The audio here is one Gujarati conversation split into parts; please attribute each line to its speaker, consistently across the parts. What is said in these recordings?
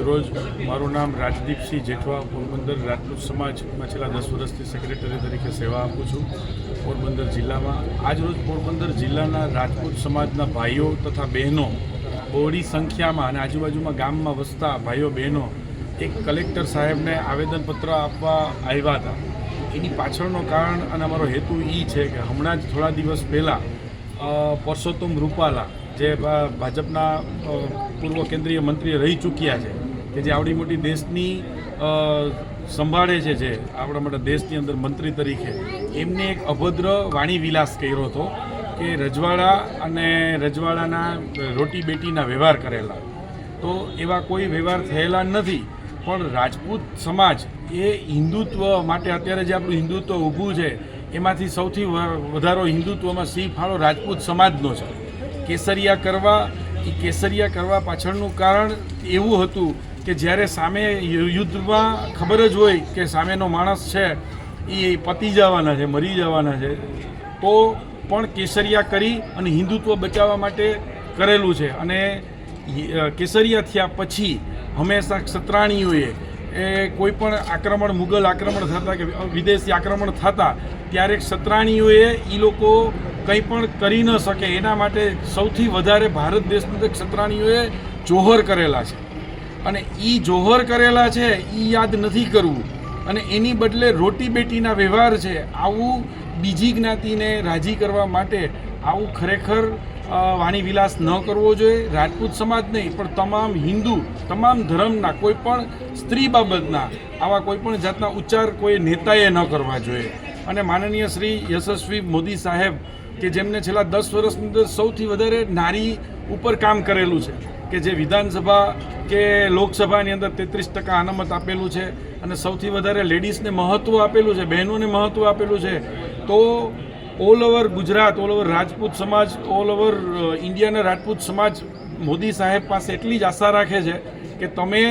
Speaker 1: રોજ મારું નામ રાજદીપસિંહ જેઠવા પોરબંદર રાજપૂત સમાજમાં છેલ્લા 10 વર્ષથી સેક્રેટરી તરીકે સેવા આપું છું પોરબંદર જિલ્લામાં। આજ રોજ પોરબંદર જિલ્લાના રાજપૂત સમાજના ભાઈઓ તથા બહેનો બહોળી સંખ્યામાં અને આજુબાજુમાં ગામમાં વસતા ભાઈઓ બહેનો એક કલેક્ટર સાહેબને આવેદનપત્ર આપવા આવ્યા હતા। એની પાછળનો કારણ અને અમારો હેતુ એ છે કે હમણાં જ થોડા દિવસ પહેલાં પરસોત્તમ રૂપાલા જે ભાજપના પૂર્વ કેન્દ્રીય મંત્રી રહી ચૂક્યા છે કે જે આવડી મોટી દેશની સંભાળે છે જે આપણા માટે દેશની અંદર મંત્રી તરીકે, એમને એક અભદ્ર વાણી વિલાસ કર્યો હતો કે રજવાડા અને રજવાડાના રોટી બેટીના વ્યવહાર કરેલા। તો એવા કોઈ વ્યવહાર થયેલા નથી, પણ રાજપૂત સમાજ એ હિન્દુત્વ માટે અત્યારે જે આપણું હિન્દુત્વ ઊભું છે એમાંથી સૌથી વધારો હિન્દુત્વમાં સિંહ ફાળો રાજપૂત સમાજનો છે। કેસરિયા કરવા પાછળનું કારણ એવું હતું કે જ્યારે સામે યુદ્ધમાં ખબર જ હોય કે સામેનો માણસ છે એ પતી જવાના છે, મરી જવાના છે, તો પણ કેસરિયા કરી અને હિન્દુત્વ બચાવવા માટે કરેલું છે। અને કેસરિયા થયા પછી હંમેશા ક્ષત્રાણીઓએ કોઈ પણ આક્રમણ, મુગલ આક્રમણ થતા કે વિદેશી આક્રમણ થતા ત્યારે ક્ષત્રાણીઓએ એ લોકો કંઈ પણ કરી ન શકે એના માટે સૌથી વધારે ભારત દેશના ક્ષત્રાણીઓએ જોહર કરેલા છે, અને એ જોહર કરેલા છે એ યાદ નથી કરવું, અને એની બદલે રોટી બેટીના વ્યવહાર છે। આવું બીજી જ્ઞાતિને રાજી કરવા માટે આવું ખરેખર વાણી વિલાસ ન કરવો જોઈએ। રાજપૂત સમાજ નહીં પણ તમામ હિન્દુ, તમામ ધર્મના કોઈ પણ સ્ત્રી બાબતના આવા કોઈ પણ જાતના ઉચ્ચાર કોઈ નેતાએ ન કરવા જોઈએ। અને માનનીય શ્રી યશસ્વી મોદી સાહેબ કે જેમને છેલ્લા 10 વર્ષની અંદર સૌથી વધારે નારી ઉપર કામ કરેલું છે, કે જે વિધાનસભા કે લોકસભાની અંદર 33% અનામત આપેલું છે અને સૌથી વધારે લેડીઝને મહત્ત્વ આપેલું છે, બહેનોને મહત્ત્વ આપેલું છે, તો all over Gujarat, all over Rajput સમાજ, ઓલ ઓવર ઇન્ડિયાના રાજપૂત સમાજ મોદી સાહેબ પાસે એટલી જ આશા રાખે છે કે તમે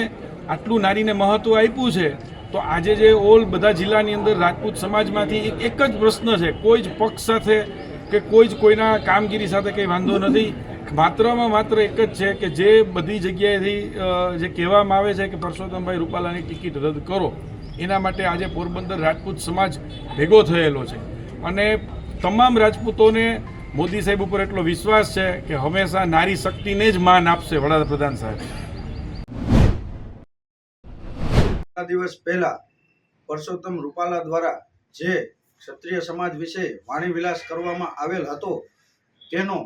Speaker 1: આટલું નારીને મહત્ત્વ આપ્યું છે, તો આજે જે બધા જિલ્લાની અંદર રાજપૂત સમાજમાંથી એક જ પ્રશ્ન છે, કોઈ જ પક્ષ સાથે કે કોઈ જ કોઈના કામગીરી સાથે કંઈ વાંધો નથી, માત્રમાં માત્ર એક જ છે કે જે બધી જગ્યાએથી જે કહેવામાં આવે છે કે પરસોત્તમભાઈ રૂપાલાની ટિકિટ રદ કરો, એના માટે આજે પોરબંદર રાજપૂત સમાજ ભેગો થયેલો છે। અને તમામ રાજપૂતોને મોદી સાહેબ ઉપર એટલો વિશ્વાસ છે કે હંમેશા નારી શક્તિને જ માન આપશે વડાપ્રધાન સાહેબ।
Speaker 2: દિવસ પહેલા પરસોત્તમ રૂપાલા દ્વારા જે ક્ષત્રિય સમાજ વિશે વાણી વિલાસ કરવામાં આવેલ હતો તેનો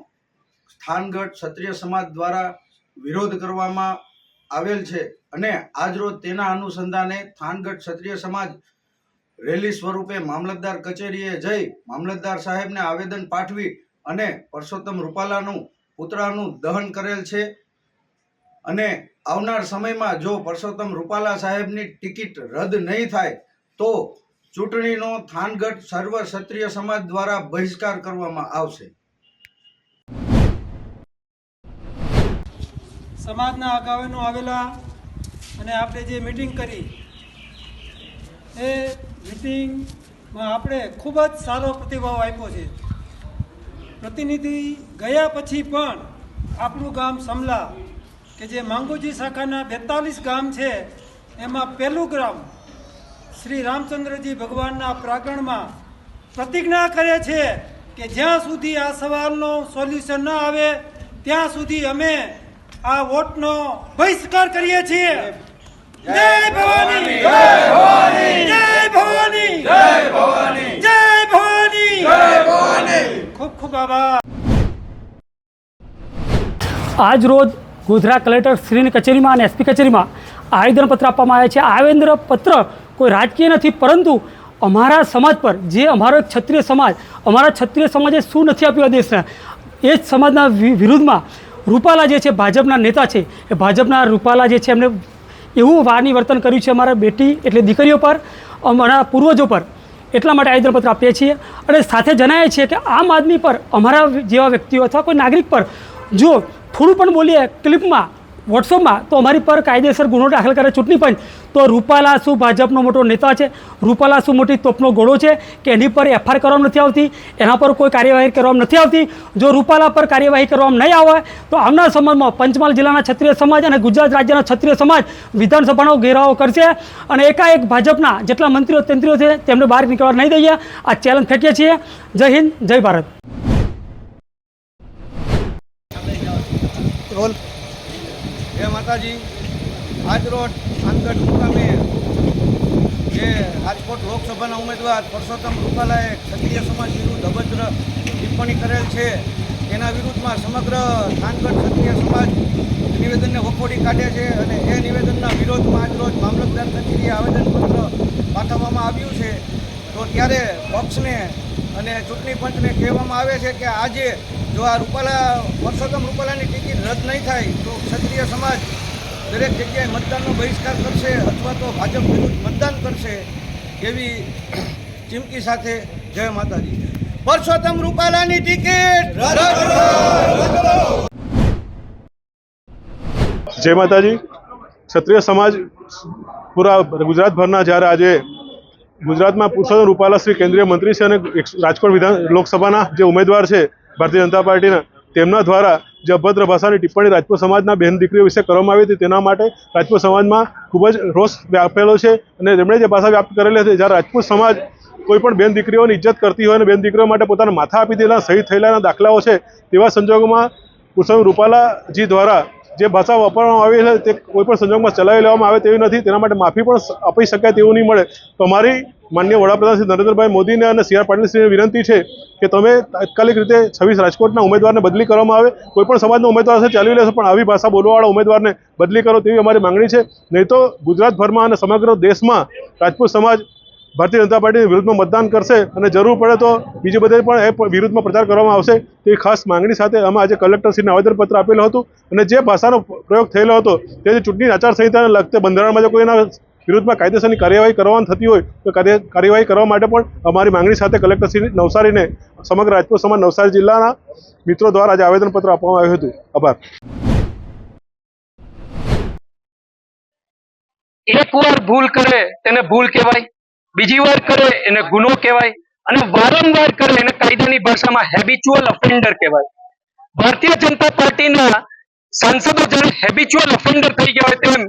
Speaker 2: સ્થાનગત ક્ષત્રિય સમાજ દ્વારા વિરોધ કરવામાં આવેલ છે, અને આજરોજ તેના અનુસંધાને સ્થાનગત ક્ષત્રિય સમાજ રેલી સ્વરૂપે મામલતદાર કચેરીએ જઈ મામલતદાર સાહેબને આવેદન પાઠવી અને પરસોત્તમ રૂપાલાનું પુતળાનું દહન કરેલ છે। અને આવનાર સમયમાં જો પરસોત્તમ રૂપાલા સાહેબની ટિકિટ રદ નહીં થાય તો ચૂંટણીનો થાનગઢ સર્વ ક્ષત્રિય સમાજ દ્વારા બહિષ્કાર કરવામાં આવશે।
Speaker 3: સમાજના આગેવાનો આવેલા અને આપણે જે મીટિંગ કરી એ મીટિંગમાં આપણે ખૂબ જ સારો પ્રતિભાવ આપ્યો છે। પ્રતિનિધિ ગયા પછી પણ આપણું ગામ સમલા કે જે માંગુજી શાખાના 42 ગામ છે એમાં પહેલું ગામ શ્રી રામચંદ્રજી ભગવાનના પ્રાંગણમાં પ્રતિજ્ઞા કરે છે કે જ્યાં સુધી આ સવાલનો સોલ્યુશન ન આવે ત્યાં સુધી અમે આ વોટનો બહિષ્કાર કરીએ છીએ। જય ભવાની, જય ભવાની, જય ભવાની, જય ભવાની, જય ભવાની, જય ભવાની। ખૂબ ખૂબ આભાર।
Speaker 4: આજ રોજ ગોધરા કલેક્ટર શ્રીની કચેરીમાં અને એસપી કચેરીમાં આવેદનપત્ર આપવામાં આવ્યા છે। આવેદનપત્ર કોઈ રાજકીય નથી, પરંતુ અમારા સમાજ પર જે અમારો એક ક્ષત્રિય સમાજ, અમારા ક્ષત્રિય સમાજે શું નથી આપ્યું આ દેશને, એ જ સમાજના વિરુદ્ધમાં રૂપાલા જે છે ભાજપના નેતા છે, એ ભાજપના રૂપાલા જે છે એમને એવું વારની વર્તન કર્યું છે અમારા બેટી એટલે દીકરીઓ પર, અમારા પૂર્વજો પર। એટલા માટે આવેદનપત્ર આપીએ છીએ અને સાથે જણાવીએ છીએ કે આમ આદમી પર, અમારા જેવા વ્યક્તિઓ અથવા કોઈ નાગરિક પર જો થોડું પણ બોલીએ ક્લિપમાં વોટ્સઅપમાં તો અમારી પર કાયદેસર ગુનો દાખલ કરે ચૂંટણી પંચ, તો રૂપાલા શું ભાજપનો મોટો નેતા છે, રૂપાલા શું મોટી તોપનો ગોળો છે કે એની પર એફઆઈઆર કરવામાં નથી આવતી, એના પર કોઈ કાર્યવાહી કરવામાં નથી આવતી? જો રૂપાલા પર કાર્યવાહી કરવામાં નહીં આવે તો આવનાર સમયમાં પંચમહાલ જિલ્લાના ક્ષત્રિય સમાજ અને ગુજરાત રાજ્યના ક્ષત્રિય સમાજ વિધાનસભાનો ઘેરાવો કરશે અને એકાએક ભાજપના જેટલા મંત્રીઓ તંત્રીઓ છે તેમને બહાર નીકળવા નહીં દઈએ. આ ચેલેન્જ ફેંકીએ છીએ. જય હિન્દ, જય ભારત.
Speaker 2: જય માતાજી. આજરોજ થાનગઢ મુકામે જે રાજકોટ લોકસભાના ઉમેદવાર પરસોત્તમ રૂપાલાએ ક્ષત્રિય સમાજ વિરુદ્ધ અભદ્ર ટિપ્પણી કરેલ છે, તેના વિરુદ્ધમાં સમગ્ર થાનગઢ ક્ષત્રિય સમાજ નિવેદનને વખોડી કાઢે છે અને એ નિવેદનના વિરોધમાં આજરોજ મામલતદાર કચેરીએ આવેદનપત્ર પાઠવવામાં આવ્યું છે. તો ત્યારે પક્ષને અને ચૂંટણી પંચને કહેવામાં આવે છે કે આજે જો આ પરસોત્તમ રૂપાલાની ટિકિટ રદ નહીં થાય તો ક્ષત્રિય સમાજ દરેક જગ્યાએ મતદાનનો બહિષ્કાર કરશે અથવા તો ભાજપ વિરુદ્ધ મતદાન કરશે એવી ચીમકી સાથે જય માતાજી. પરસોત્તમ રૂપાલાની ટિકિટ રદ કરો.
Speaker 5: જય માતાજી. ક્ષત્રિય સમાજ પૂરા ગુજરાતભરના જ્યારે આજે ગુજરાતમાં પુરુષોત્તમ રૂપાલા શ્રી કેન્દ્રીય મંત્રી છે અને રાજકોટ લોકસભાના જે ઉમેદવાર છે ભારતીય જનતા પાર્ટીના, તેમના દ્વારા જે અભદ્ર ભાષાની ટિપ્પણી રાજપૂત સમાજના બહેન દીકરીઓ વિશે કરવામાં આવી હતી, તેના માટે રાજપૂત સમાજમાં ખૂબ જ રોષ વ્યાપેલો છે અને તેમણે જે ભાષા વ્યાપ્ત કરેલી હતી, જ્યારે રાજપૂત સમાજ કોઈ પણ બેન દીકરીઓની ઇજ્જત કરતી હોય અને બેન દીકરીઓ માટે પોતાના માથા આપી દેલા શહીદ થયેલાના દાખલાઓ છે, તેવા સંજોગોમાં પુરુષોત્તમ રૂપાલાજી દ્વારા જે ભાષા વાપરવામાં આવી છે તે કોઈપણ સંજોગમાં ચલાવી લેવામાં આવે તેવી નથી. તેના માટે માફી પણ આપી શકાય તેવું નહીં મળે. તો અમારી માનનીય વડાપ્રધાન શ્રી નરેન્દ્રભાઈ મોદીને અને સી આર પાટીલશ્રીને વિનંતી છે કે તમે તાત્કાલિક રીતે 26 રાજકોટના ઉમેદવારને બદલી કરવામાં આવે. કોઈપણ સમાજનો ઉમેદવાર હશે ચાલી લેશે, પણ આવી ભાષા બોલવાવાળા ઉમેદવારને બદલી કરો તેવી અમારી માંગણી છે. નહીં તો ગુજરાતભરમાં અને સમગ્ર દેશમાં રાજપૂત સમાજ ભારતીય જનતા પાર્ટીની વિરુદ્ધમાં મતદાન કરશે અને જરૂર પડે તો બીજી બધે પણ એ વિરુદ્ધમાં પ્રચાર કરવામાં આવશે. તેવી ખાસ માંગણી સાથે અમે આજે કલેક્ટરશ્રીને આવેદનપત્ર આપેલું હતું અને જે ભાષાનો પ્રયોગ થયેલો હતો તે ચૂંટણી આચારસંહિતાને લગતે બંધારણમાં જો કોઈના વિરુદ્ધમાં કાયદેસરની કાર્યવાહી કરવાની થતી હોય તો કાર્યવાહી કરવા માટે પણ અમારી માંગણી સાથે કલેક્ટરશ્રી નવસારીને સમગ્ર રાજકોટ સમાજ નવસારી જિલ્લાના મિત્રો દ્વારા આજે આવેદનપત્ર આપવામાં આવ્યું હતું. આભાર.
Speaker 6: એક વાર ભૂલ કરે તેને ભૂલ કહેવાય, બીજી વાર કરે એને ગુનો કહેવાય અને વારંવાર કરે એને કાયદાની ભાષામાં હેબિચ્યુઅલ ઓફેન્ડર કહેવાય. ભારતીય જનતા પાર્ટીના સાંસદો જ્યારે હેબિચ્યુઅલ ઓફેન્ડર થઈ ગયા હોય તેમ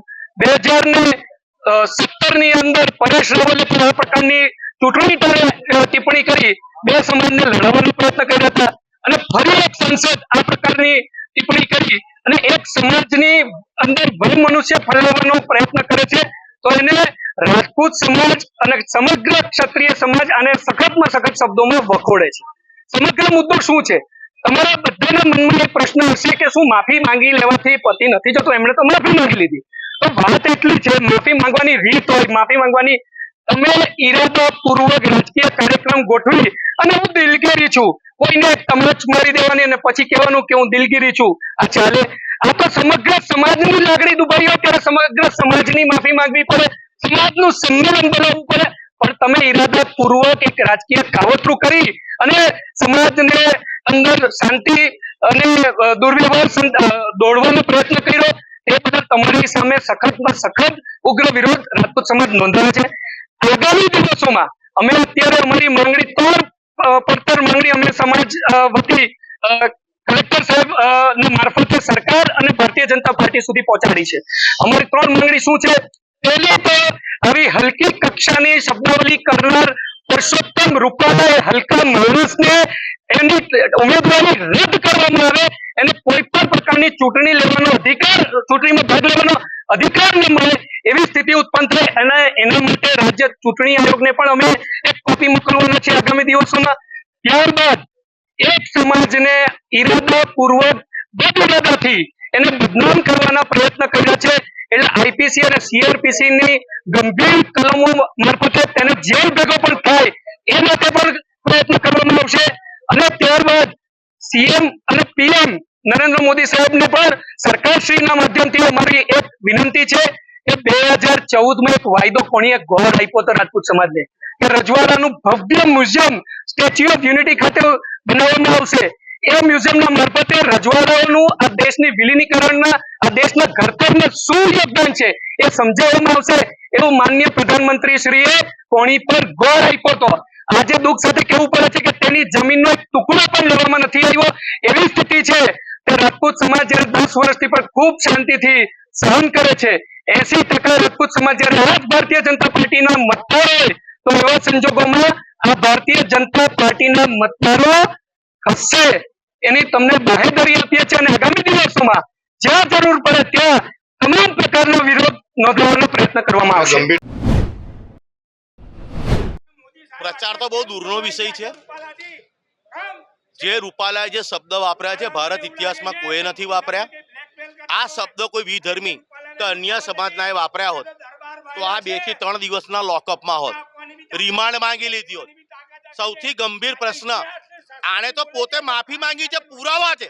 Speaker 6: 2017 ની અંદર પરેશ રાવલે પણ આ પ્રકારની ચૂંટણી ટાળે ટિપ્પણી કરી બે સમાજને લડાવવાનો પ્રયત્ન કર્યા હતા અને ફરી એક સંસદ આ પ્રકારની ટિપ્પણી કરી અને એક સમાજની અંદર ભય મનુષ્ય ફેલાવવાનો પ્રયત્ન કરે છે. તો એને રાજપૂત સમાજ અને સમગ્ર ક્ષત્રિય સમાજ આને સખતમાં સખત શબ્દોમાં વખોડે છે. સમગ્ર મુદ્દો શું છે? તમારા બધાના મનમાં એક પ્રશ્ન હશે કે શું માફી માંગી લેવાથી પતિ નથી જતો? એમણે તો માફી માંગી લીધી. તો વાત એટલી છે, માફી માંગવાની રીત હોય, માફી માંગવાની તમે ઈરાદાપૂર્વક રાજકીય કાર્યક્રમ ગોઠવી અને હું દિલગીરી છું, કોઈને તમચ મારી દેવાની અને પછી કહેવાનું કે હું દિલગીરી છું, આ ચાલે? આ તો સમગ્ર સમાજની લાગણી દુભાઈ હોય ત્યારે સમગ્ર સમાજની માફી માંગવી પડે, સમાજનું સંમેલન બનાવવું પડે. પણ તમે ઈરાદાપૂર્વક એક રાજકીય કાવતરું કરી અને સમાજને અંદર શાંતિ અને દુર્વ્યવહાર દોડવાનો પ્રયત્ન કર્યો, એ બદલ તમારી સામે સખતમાં સખત ઉગ્ર વિરોધ રાજપૂત સમાજ નોંધાવે છે. આગામી દિવસોમાં અમે અત્યારે અમારી માંગણી પડતર માંગણી અમે સમાજ વતી કલેક્ટર સાહેબ મારફતે સરકાર અને ભારતીય જનતા પાર્ટી સુધી પહોંચાડી છે. અમારી 3 માંગણી શું છે? પહેલી તો આવી હલકી કક્ષાની શબ્દાવલી કરનાર પરસોત્તમ રૂપાલાએ હલકા માણસને એની ઉમેદવારી રદ કરવામાં આવે, એને કોઈ પણ પ્રકારની ચૂંટણી લેવાનો અધિકાર, ચૂંટણીમાં ભાગ લેવાનો અધિકાર ન મળે એવી સ્થિતિ ઉત્પન્ન થાય અને એના માટે રાજ્ય ચૂંટણી આયોગને પણ અમે એક કોપી મોકલવાના છે આગામી દિવસોમાં. ત્યારબાદ એક સમાજને ઈરાદાપૂર્વક બદઇરાદાથી એને બદનામ કરવાના પ્રયત્ન કર્યા છે, એટલે આઈપીસી અને સીઆરપીસી ની ગંભીર કલમો મારફતે તેને જેલ ભેગો પણ થાય એ માટે પણ પ્રયત્ન કરવામાં આવશે. અને ત્યારબાદ સીએમ અને પીએમ નરેન્દ્ર મોદી સાહેબને પણ સરકારશ્રીના માધ્યમથી અમારી એક વિનંતી છે કે 2014માં એક વાયદો કોણીએ ગોળ આપ્યો હતો રાજપૂત સમાજને કે રજવાડાનું ભવ્ય મ્યુઝિયમ સ્ટેચ્યુ ઓફ યુનિટી ખાતે બનાવવામાં આવશે. એ મ્યુઝિયમના મારફતે રજવાડાઓનું આ દેશની વિલીનીકરણના આ દેશના ઘડતરને શું યોગદાન છે એ સમજાવવામાં આવશે એવું માનનીય પ્રધાનમંત્રી શ્રીએ કોણી પર ગોળ આપ્યો હતો. આજે દુઃખ સાથે કહેવું પડે છે કે તેની જમીનનો એક ટુકડો પણ લેવામાં નથી આવ્યો. એવી સ્થિતિ છે કે રાજપૂત સમાજ જયારે 10 વર્ષથી પણ ખૂબ શાંતિથી સહન કરે છે. 80% રાજપૂત સમાજ જયારે આ જ ભારતીય જનતા પાર્ટીના મતદારો હોય તો એવા સંજોગોમાં આ ભારતીય જનતા પાર્ટીના મતદારો ખસશે એની તમને બાહેધરી આપીએ છીએ અને આગામી દિવસોમાં જ્યાં જરૂર પડે ત્યાં તમામ પ્રકારનો વિરોધ નોંધવાનો પ્રયત્ન કરવામાં આવશે.
Speaker 7: પ્રચાર તો બહુ દૂરનો વિષય છે. જે રૂપાલાએ જે શબ્દ વાપર્યા છે ભારત ઇતિહાસમાં કોઈ નથી વાપર્યા. આ શબ્દ કોઈ વિધર્મી કે અન્ય સમાજના એ વાપર્યા હોત તો આ 2 થી 3 દિવસના લોકઅપમાં હોત, રિમાન્ડ માંગી લીધી હોત. સૌથી ગંભીર પ્રશ્ન, આને તો પોતે માફી માંગી છે, પુરાવા છે,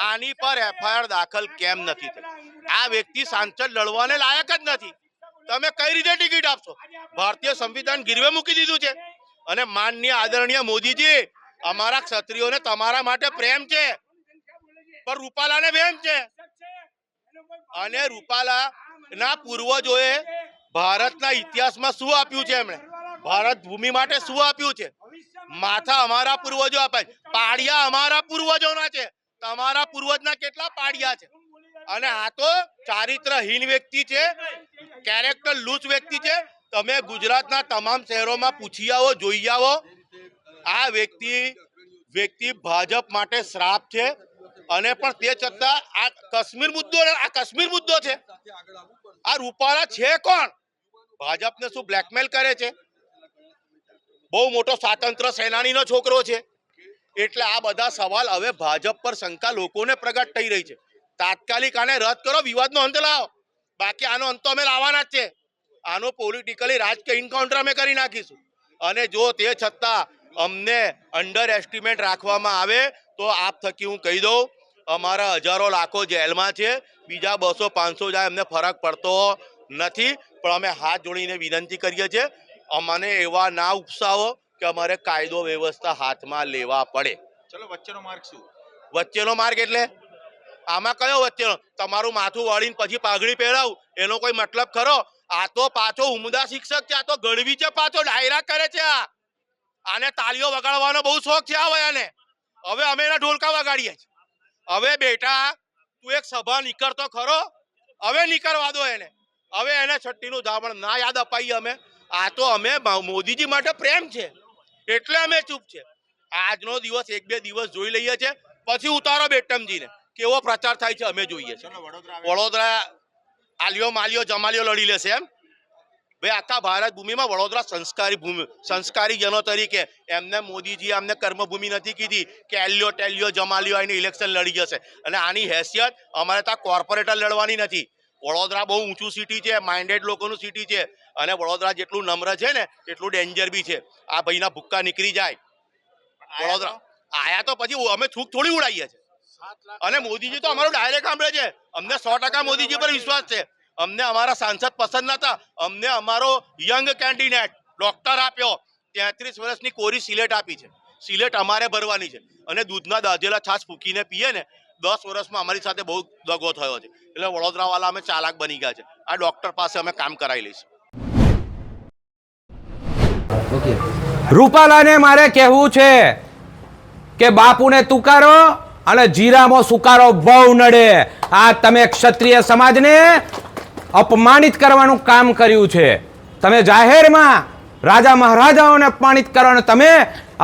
Speaker 7: આની પર એફઆઈઆર દાખલ કેમ નથી થઈ? આ વ્યક્તિ સાંસદ લડવાને લાયક જ નથી. તમે કઈ રીતે ટિકિટ આપશો? ભારતીય સંવિધાન ગીરવે મૂકી દીધું છે. અને માનનીય આદરણીય મોદીજી, અમારા ક્ષત્રિયોને તમારા માટે પ્રેમ છે, પણ રૂપાલાને વહેમ છે. અને રૂપાલા ના પૂર્વજોએ ભારતના ઇતિહાસમાં શું આપ્યું છે? એમણે ભારત ભૂમિ માટે શું આપ્યું છે? માથા અમારા પૂર્વજો આપ્યા, પાડિયા અમારા પૂર્વજોના છે. તમારા પૂર્વજના કેટલા પાડિયા છે? અને આ તો ચારિત્રહીન વ્યક્તિ છે, કેરેક્ટર લૂઝ વ્યક્તિ છે. તમે ગુજરાતના તમામ શહેરોમાં પૂછી આવો, જોઈ આવો. આ વ્યક્તિ ભાજપ માટે શ્રાપ છે. અને પણ તે છતાં આ કાશ્મીર મુદ્દો છે. આ રૂપાલા છે કોણ? ભાજપને શું બ્લેકમેલ કરે છે? બહુ મોટો સ્વાતંત્ર્ય સેનાનીનો છોકરો છે. એટલે આ બધા સવાલ હવે ભાજપ પર શંકા લોકોને પ્રગટ થઈ રહી છે. તાત્કાલિક આને રદ કરો, વિવાદનો અંત લાવો. બાકી આનો અંત અમે લાવવાના જ છે. આનો પોલિટિકલી રાજકીય એન્કાઉન્ટર અમે કરી નાખીશું. અને જો તે છતાં અમને અંડર એસ્ટિમેટ રાખવામાં આવે તો આપ થકી હું કહી દઉં, અમારા હજારો લાખો જેલમાં છે, બીજા 200-500 જાય એમને ફરક પડતો નથી. પણ અમે હાથ જોડીને વિનંતી કરીએ છીએ, અમને એવા ના ઉપસાવો કે અમારે કાયદો વ્યવસ્થા હાથમાં લેવા પડે.
Speaker 8: ચલો, વચ્ચેનો માર્ગ શું?
Speaker 7: વચ્ચેનો માર્ગ એટલે આમાં કયો વચ્ચેનો? તમારું માથું વાળીને પછી પાઘડી પહેરાવું એનો કોઈ મતલબ ખરો? આ તો પાછો ઉમદા શિક્ષક છે, આ તો ગળવી છે, પાછો ડાયરા કરે છે. આને તાળીઓ વગાડવાનો બહુ શોખ છે આ વયાને. હવે અમે એના ઢોલકા વગાડીએ છીએ. હવે બેટા તું એક સભા નીકળતો ખરો? હવે નીકળવા દો એને. હવે એને છઠ્ઠીનું ધાવણ ના યાદ અપાઈએ અમે. આ તો અમે મોદીજી માટે પ્રેમ છે એટલે અમે ચૂપ છે. આજનો દિવસ 1-2 દિવસ જોઈ લઈએ છે, પછી ઉતારો બેટમજીને કેવો પ્રચાર થાય છે અમે જોઈએ છે. વડોદરા આલિયો માલિયો જમાલિયો લડી લેશે એમ? ભાઈ આખા ભારત ભૂમિમાં વડોદરા સંસ્કારી જનો તરીકે એમને મોદીજી અમને કર્મભૂમિ નથી કીધી કે એલિયો ટેલિયો જમાલિયો આવીને ઇલેક્શન લડી જશે. અને આની હેસિયત અમારે ત્યાં કોર્પોરેટર લડવાની નથી. વડોદરા બહુ ઊંચું સિટી છે, માઇન્ડેડ લોકોનું સિટી છે. અને વડોદરા જેટલું નમ્ર છે ને એટલું ડેન્જર બી છે. આ ભાઈના ભૂક્કા નીકળી જાય. વડોદરા આયા તો પછી અમે થૂક થોડી ઉડાવીએ છીએ. અને મોદીજી તો અમારું ડાયરેક્ટ સાંભળે છે. અમને 100% મોદીજી પર વિશ્વાસ છે. અમને અમારા સાંસદ પસંદ નતા, અમને અમારો યંગ કેન્ડિડેટ ડોક્ટર આપ્યો. 33 વર્ષની કોરી સિલેટ આપી છે. સિલેટ અમારે ભરવાની છે. અને દૂધના દાજેલા છાશ ફૂકીને પીએ ને 10 વર્ષમાં અમારી સાથે બહુ દગો થયો છે. એટલે વડોદરાવાળા અમે ચાલાક બની ગયા છે. આ ડોક્ટર પાસે અમે કામ કરાવી લઈશું.
Speaker 9: રૂપાલાને મારે કહેવું છે કે બાપુને તુકારો અને જીરામાં સુકારો બહુ નડે. આ તમે ક્ષત્રિય સમાજને અપમાનિત કરવાનું કામ કર્યું છે. તમે જાહેરમાં રાજા મહારાજાઓને અપમાનિત કરો અને તમે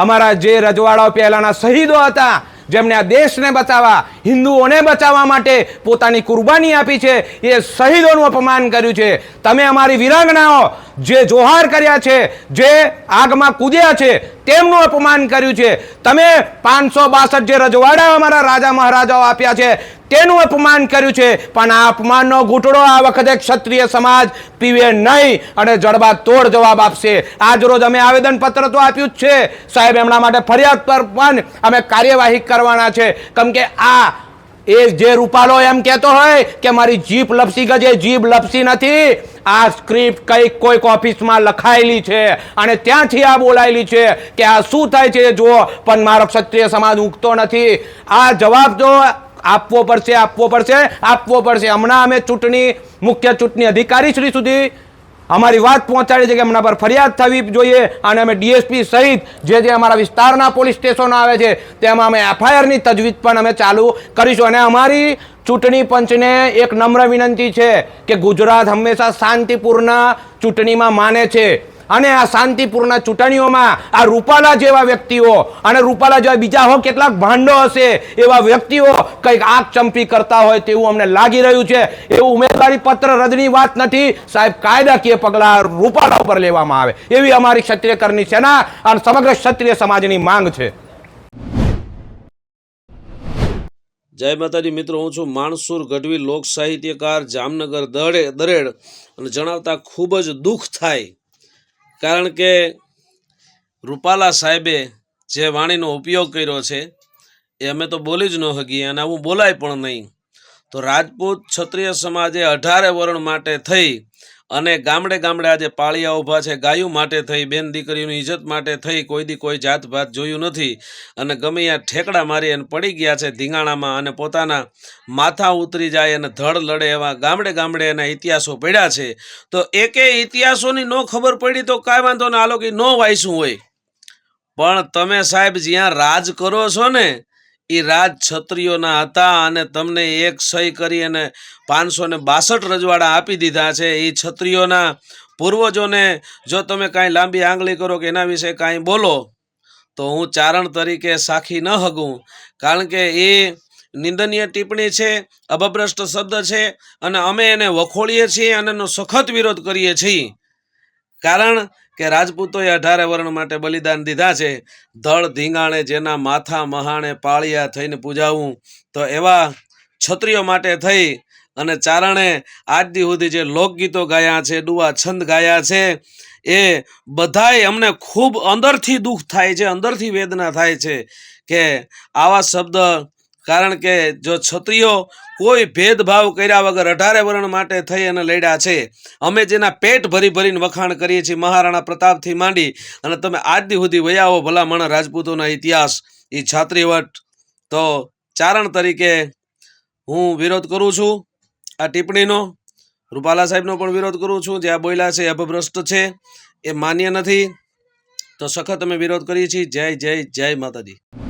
Speaker 9: અમારા જે રજવાડાઓ પહેલાના શહીદો હતા જેમણે આ દેશને બચાવવા, હિન્દુઓને બચાવવા માટે પોતાની કુરબાની આપી છે, એ શહીદોનું અપમાન કર્યું છે. તમે અમારી વીરાંગનાઓ જે જોહાર કર્યા છે, જે આગમાં કૂદ્યા છે, તેમનું અપમાન કર્યું છે. તમે 562 જે રજવાડા અમારા રાજા મહારાજાઓ આપ્યા છે તેનું અપમાન કર્યું છે. પણ આ અપમાનનો ઘૂંટડો આ વખતે ક્ષત્રિય સમાજ પીવે નહીં અને જડબાતોડ જવાબ આપશે. આજ રોજ અમે આવેદનપત્ર તો આપ્યું જ છે સાહેબ. એમના માટે ફરિયાદ પર પણ અમે કાર્યવાહી કરવાના છે. કેમ કે આ એ જે રૂપાલો એમ કહેતો હોય કે મારી જીભ લપસી ગઈ છે, જીભ લપસી નથી. આ સ્ક્રિપ્ટ કઈક કોઈક ઓફિસમાં લખાયેલી છે અને ત્યાંથી આ બોલાયેલી છે કે આ શું થાય છે જુઓ, પણ મારો ક્ષત્રિય સમાજ ઉગતો નથી. આ જવાબ તો આપવો પડશે. હમણાં અમે મુખ્ય ચૂંટણી અધિકારી શ્રી સુધી અમારી વાત પહોંચાડી છે કે એમના પર ફરિયાદ થવી જોઈએ અને અમે ડીએસપી સહિત જે અમારા વિસ્તારના પોલીસ સ્ટેશનો આવે છે તેમાં અમે એફઆઈઆરની તજવીજ પણ અમે ચાલુ કરીશું. અને અમારી ચૂંટણી પંચને એક નમ્ર વિનંતી છે કે ગુજરાત હંમેશા શાંતિપૂર્ણ ચૂંટણીમાં માને છે અને આ શાંતિપૂર્ણ ચૂંટણીઓમાં આ રૂપાલા જેવા વ્યક્તિઓ અને રૂપાલા જેવા બીજા કેટલાક ભાંડો હશે એવા વ્યક્તિઓ કંઈક આગ ચંપી કરતા હોય તેવું અમને લાગી રહ્યું છે. એવું ઉમેદવારી પત્ર રદની વાત નથી સાહેબ, કાયદાકીય પગલાં રૂપાલા ઉપર લેવામાં આવે એવી અમારી ક્ષત્રિય કરની સેના અને સમગ્ર ક્ષત્રિય સમાજની માંગ છે.
Speaker 8: જય માતાજી મિત્રો, હું છું માણસુર ગઢવી, લોક સાહિત્યકાર, જામનગર દરેડ. અને જણાવતા ખૂબ જ દુઃખ થાય, કારણ કે રૂપાલા સાહેબે જે વાણીનો ઉપયોગ કર્યો છે એ અમે તો બોલી જ ન શકીએ અને આવું બોલાય પણ નહીં. તો રાજપૂત ક્ષત્રિય સમાજે 18 વરણ માટે થઈ અને ગામડે ગામડે આજે પાળિયા ઊભા છે, ગાયું માટે થઈ, બેન દીકરીઓની ઇજ્જત માટે થઈ, કોઈ દી કોઈ જાત ભાત જોયું નથી અને ગમે ત્યાં ઠેકડા મારી અને પડી ગયા છે ધીંગાણામાં અને પોતાના માથા ઉતરી જાય અને ધડ લડે એવા ગામડે ગામડે એના ઇતિહાસો પડ્યા છે. તો એકે ઇતિહાસોની ન ખબર પડી તો કાંઈ વાંધો ને, આ લોકો ન વાંચ્યું હોય, પણ તમે સાહેબ જ્યાં રાજ કરો છો ને એ રાજ ક્ષત્રિયોના હતા અને તમને એક સહી કરી અને 562 રજવાડા આપી દીધા છે. એ ક્ષત્રિયોના પૂર્વજોને જો તમે કાંઈ લાંબી આંગળી કરો કે એના વિશે કાંઈ બોલો તો હું ચારણ તરીકે સાખી ન હગું, કારણ કે એ નિંદનીય ટિપ્પણી છે, અપભ્રષ્ટ શબ્દ છે અને અમે એને વખોડીએ છીએ અને એનો સખત વિરોધ કરીએ છીએ. કારણ કે રાજપૂતોએ 18 વરણ માટે બલિદાન દીધા છે. ધડ ધીંગાણે જેના માથા મહાણે પાળિયા થઈને પૂજાવું, તો એવા ક્ષત્રિયો માટે થઈ અને ચારણે આજ દી સુધી જે લોકગીતો ગાયા છે, ડુઆ છંદ ગાયા છે, એ બધાય અમને ખૂબ અંદરથી દુઃખ થાય છે, અંદરથી વેદના થાય છે કે આવા શબ્દ, કારણ કે જો ક્ષત્રિયો કોઈ ભેદભાવ કર્યા વગર 18 વરણ માટે થઈ અને લડ્યા છે, અમે જેના પેટ ભરી ભરીને વખાણ કરીએ છીએ મહારાણા પ્રતાપથી માંડી અને તમે આજ દી સુધી વયાવો ભલામણ રાજપૂતોના ઇતિહાસ એ છાત્રીવટ. તો ચારણ તરીકે હું વિરોધ કરું છું આ ટિપ્પણીનો, રૂપાલા સાહેબનો પણ વિરોધ કરું છું. જે આ બોલ્યા છે એ અપભ્રષ્ટ છે, એ માન્ય નથી, તો સખત અમે વિરોધ કરીએ છીએ. જય જય જય માતાજી.